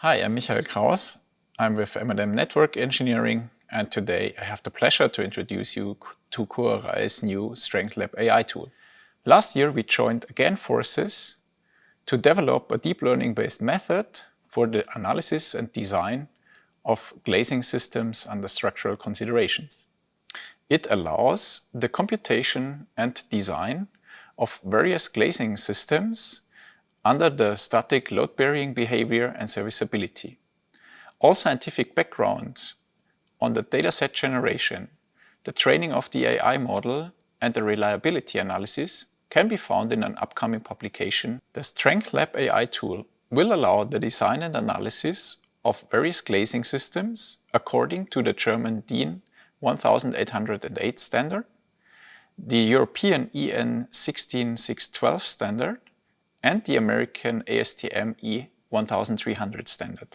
Hi, I'm Michael Kraus. I'm with M&M Network Engineering, and today I have the pleasure to introduce you to Kuraray's new Strength Lab AI tool. Last year we joined again forces to develop a deep learning-based method for the analysis and design of glazing systems under structural considerations. It allows the computation and design of various glazing systems under the static load-bearing behavior and serviceability. All scientific background on the dataset generation, the training of the AI model, and the reliability analysis can be found in an upcoming publication. The Strength Lab AI tool will allow the design and analysis of various glazing systems according to the German DIN 1808 standard, the European EN 16612 standard, and the American ASTM E 1300 standard.